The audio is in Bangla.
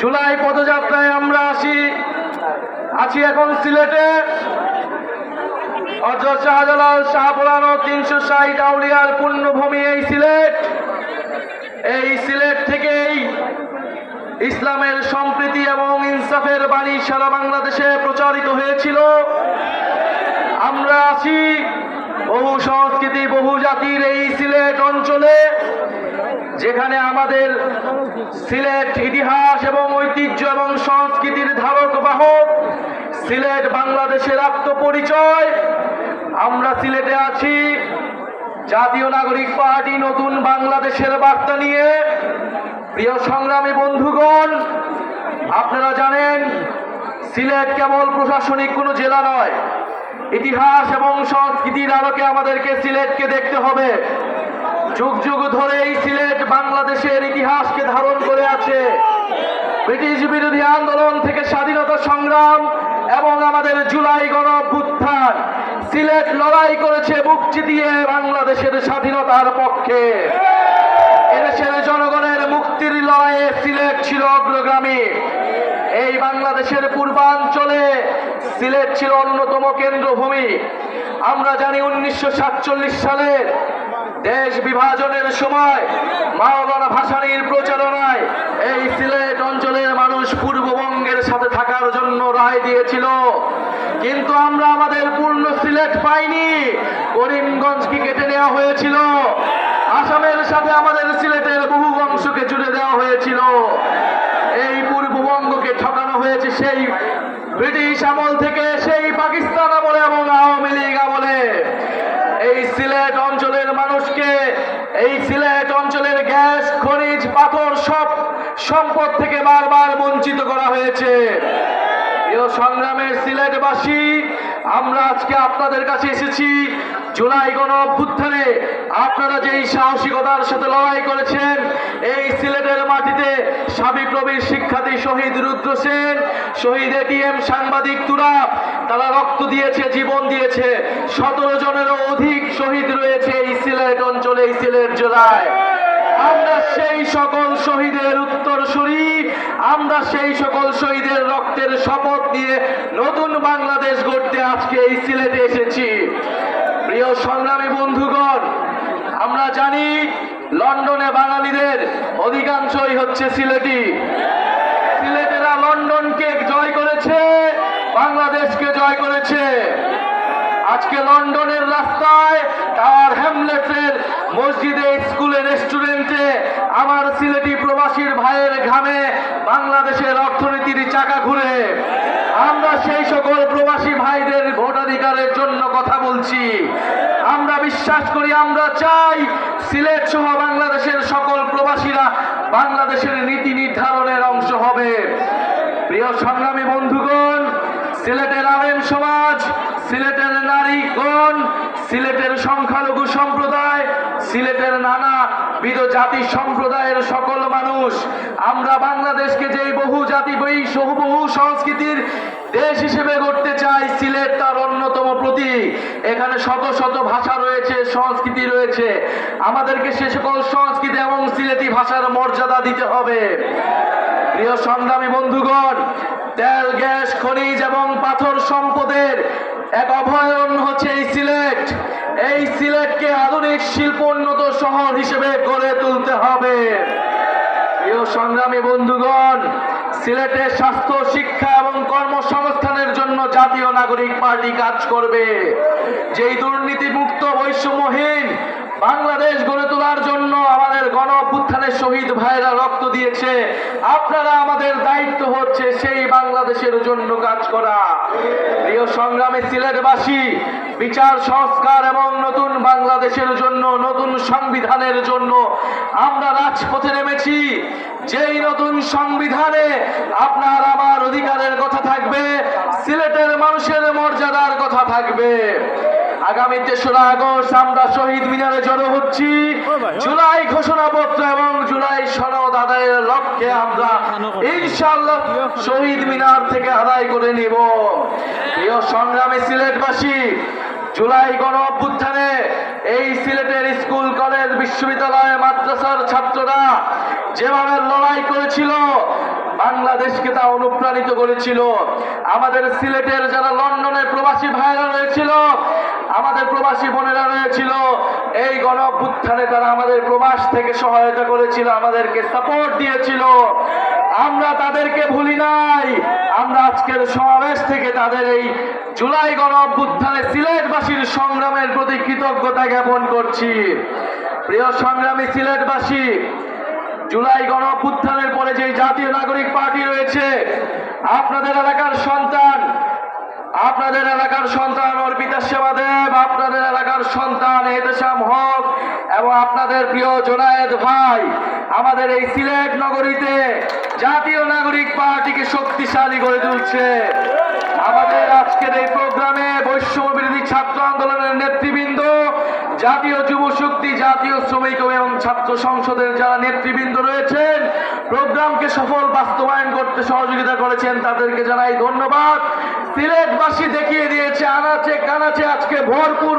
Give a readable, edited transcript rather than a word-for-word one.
জুলাই পদযাত্রায় আমরা আছি এখন সিলেটে হযরত শাহজালাল শাহপুরানো 360 আউলিয়ার পুণ্যভূমি এই সিলেট থেকেই ইসলামের সম্প্রীতি এবং ইনসাফের বাণী সারা বাংলাদেশে প্রচারিত হয়েছিল। আমরা আছি বহু সংস্কৃতি বহু জাতির এই সিলেট অঞ্চলে, যেখানে আমাদের সিলেট ইতিহাস এবং ঐতিহ্য এবং সংস্কৃতির ধারক বাহক, সিলেট বাংলাদেশের আত্মপরিচয়। আমরা সিলেটে আছি জাতীয় নাগরিক পার্টি নতুন বাংলাদেশের বার্তা নিয়ে। প্রিয় সংগ্রামী বন্ধুগণ, আপনারা জানেন সিলেট কেবল প্রশাসনিক কোনো জেলা নয়, ইতিহাস এবং সংস্কৃতির আলোকে আমাদেরকে সিলেটকে দেখতে হবে। যুগ যুগ ধরে এই সিলেট বাংলাদেশের ইতিহাসকে ধারণ করে আছে। ব্রিটিশ বিরোধী আন্দোলন থেকে স্বাধীনতা সংগ্রাম এবং আমাদের জুলাই গণঅভ্যুত্থান, সিলেট লড়াই করেছে বুক চিতিয়ে বাংলাদেশের স্বাধীনতার পক্ষে। এদেশের জনগণের মুক্তির লড়াইয়ে সিলেট ছিল অগ্রগামী। এই বাংলাদেশের পূর্বাঞ্চলে সিলেট ছিল অন্যতম কেন্দ্রভূমি। আমরা জানি 1947 সালের দেশ বিভাজনের সময় মাওলানা ভাসানীর প্রচারণায় এই সিলেট অঞ্চলের মানুষ পূর্ববঙ্গের সাথে থাকার জন্য রায় দিয়েছিল, কিন্তু আমরা আমাদের পূর্ণ সিলেট পাইনি। করিমগঞ্জকে কেটে নেওয়া হয়েছিল, আসামের সাথে আমাদের সিলেটের বহু অংশকে জুড়ে দেওয়া হয়েছিল। এই পূর্ববঙ্গকে ঠকানো হয়েছে সেই ব্রিটিশ আমল থেকে, সেই পাকিস্তান আমলে এবং আওয়ামী লীগ আমলে। এই সিলেট অঞ্চলের মানুষকে, এই সিলেট অঞ্চলের গ্যাস খনিজ পাথর সব সম্পদ থেকে বারবার বঞ্চিত করা হয়েছে। প্রিয় সংগ্রামের সিলেটবাসী, আমরা আজকে আপনাদের কাছে এসেছি জুলাই গণঅভ্যুত্থানে আপনারা যেই সাহসিকতার সাথে লড়াই করেছেন। এই সিলেটের মাটিতে সাবিপ্রবির শিক্ষার্থী শহীদ রুদ্র সেন, শহীদ এটিএম সাংবাদিক তুরাব, তারা রক্ত দিয়েছে, জীবন দিয়েছে। 17 জনেরও অধিক শহীদ রয়েছে এই সিলেট অঞ্চলে, এই সিলেট জেলায়। আমরা সেই সকল শহীদের উত্তরসূরি, আমরা সেই সকল শহীদের রক্তের শপথ নিয়ে নতুন বাংলাদেশ গড়তে আজকে এই সিলেটে এসেছি। প্রিয় সংগ্রামী বন্ধুগণ, আমরা জানি লন্ডনে বাঙালিদের অধিকাংশই হচ্ছে সিলেটি। সিলেটেরা লন্ডনকে জয় করেছে, বাংলাদেশকে জয় করেছে। আজকে লন্ডনের রাস্তায়, টাওয়ার হ্যামলেটসের মসজিদে, স্কুলে, রেস্টুরেন্টে আমার সিলেটি প্রবাসীর ভাইয়ের ঘামে বাংলাদেশের অর্থনীতির চাকা ঘুরে। আমরা সেই সকল প্রবাসী ভাইদের ভোটাধিকারের জন্য কথা বলছি। আমরা বিশ্বাস করি, আমরা চাই সিলেট সহ বাংলাদেশের সকল প্রবাসীরা বাংলাদেশের নীতি নির্ধারণের অংশ হবে। প্রিয় সংগ্রামী বন্ধুগণ, সিলেটের আলেম সমাজ, সিলেটের নারীগণ, সিলেটের সংখ্যালঘু সম্প্রদায়, সিলেটের নানাবিধ জাতি সম্প্রদায়ের সকল মানুষ, আমরা বাংলাদেশকে যেই বহু জাতি বহু সংস্কৃতির দেশ হিসেবে গড়তে চাই, সিলেট তার অন্যতম প্রতীক। এখানে শত শত ভাষা রয়েছে, সংস্কৃতি রয়েছে। আমাদেরকে সে সকল সংস্কৃতি এবং সিলেটি ভাষার মর্যাদা দিতে হবে। প্রিয় সংগ্রামী বন্ধুগণ, তেল, গ্যাস, খনিজ এবং পাথর সম্পদের এক অভয়ারণ্য হচ্ছে এই সিলেট। এই সিলেটকে আধুনিক শিল্পোন্নত শহর হিসেবে গড়ে তুলতে হবে। প্রিয় সংগ্রামী বন্ধুগণ, সিলেটে স্বাস্থ্য, শিক্ষা এবং কর্মসংস্থানের জন্য জাতীয় নাগরিক পার্টি কাজ করবে। যেই দুর্নীতিমুক্ত বৈষম্যহীন বাংলাদেশ গড়ে তোলার জন্য আমাদের গণঅভ্যুত্থানের শহীদ ভাইরা রক্ত দিয়েছে, আপনারা আমাদের দায়িত্ব হচ্ছে সেই বাংলাদেশের জন্য কাজ করা। প্রিয় সংগ্রামী সিলেটবাসী, বিচার সংস্কার এবং নতুন বাংলাদেশের জন্য, নতুন সংবিধানের জন্য আমরা রাজপথে নেমেছি। যেই নতুন সংবিধানে আপনার আমার অধিকারের কথা থাকবে, সিলেটের মানুষের মর্যাদার কথা থাকবে। আগামী 3রা আগস্ট আমরা শহীদ মিনারে জড়ো হচ্ছি। জুলাই ঘোষণাপত্র এবং জুলাই সনদ আদায়ের লক্ষ্যে আমরা ইনশাআল্লাহ শহীদ মিনার থেকে আদায় করে নিব। প্রিয় সংগ্রামী সিলেটবাসী, জুলাই গণঅভ্যুত্থানে এই সিলেটের স্কুল, কলেজ, বিশ্ববিদ্যালয়, মাদ্রাসার ছাত্ররা যেভাবে লড়াই করেছিল, বাংলাদেশকে তা অনুপ্রাণিত করেছিল। আমাদের সিলেটের যারা লন্ডনের প্রবাসী ভাইরা রয়েছিল, আমাদের প্রবাসী বোনেরা রয়েছিল, এই গণ অভ্যুত্থানে তারা আমাদের প্রবাস থেকে সহায়তা করেছিল, আমাদেরকে সাপোর্ট দিয়েছিল। আমরা তাদেরকে ভুলি নাই। আমরা আজকের সমাবেশ থেকে তাদের এই জুলাই গণ অভ্যুত্থানে সিলেটবাসীর সংগ্রামের প্রতি কৃতজ্ঞতা জ্ঞাপন করছি। প্রিয় সংগ্রামী সিলেটবাসী, জুলাই গণ অভ্যুত্থানের পরে যে জাতীয় নাগরিক পার্টি রয়েছে, আপনাদের এলাকার সন্তান অর্পিতা সেবাদেব, আপনাদের এলাকার সন্তান এহতেশাম হক এবং আপনাদের প্রিয় জোনায়েদ ভাই আমাদের এই সিলেট নগরীতে জাতীয় নাগরিক পার্টিকে শক্তিশালী করে তুলছে। আমাদের আজকের এই প্রোগ্রামে বৈষম্য বিরোধী ছাত্র আন্দোলনের নেতৃবৃন্দ, জাতীয় যুব শক্তি, জাতীয় শ্রমিক এবং ছাত্র সংসদের যারা নেতৃবৃন্দ রয়েছেন, প্রোগ্রামকে সফল বাস্তবায়ন করতে সহযোগিতা করেছেন, তাদেরকে জানাই ধন্যবাদ। সিলেটবাসী দেখিয়ে দিয়েছে আনাচে কানাচে আজকে ভরপুর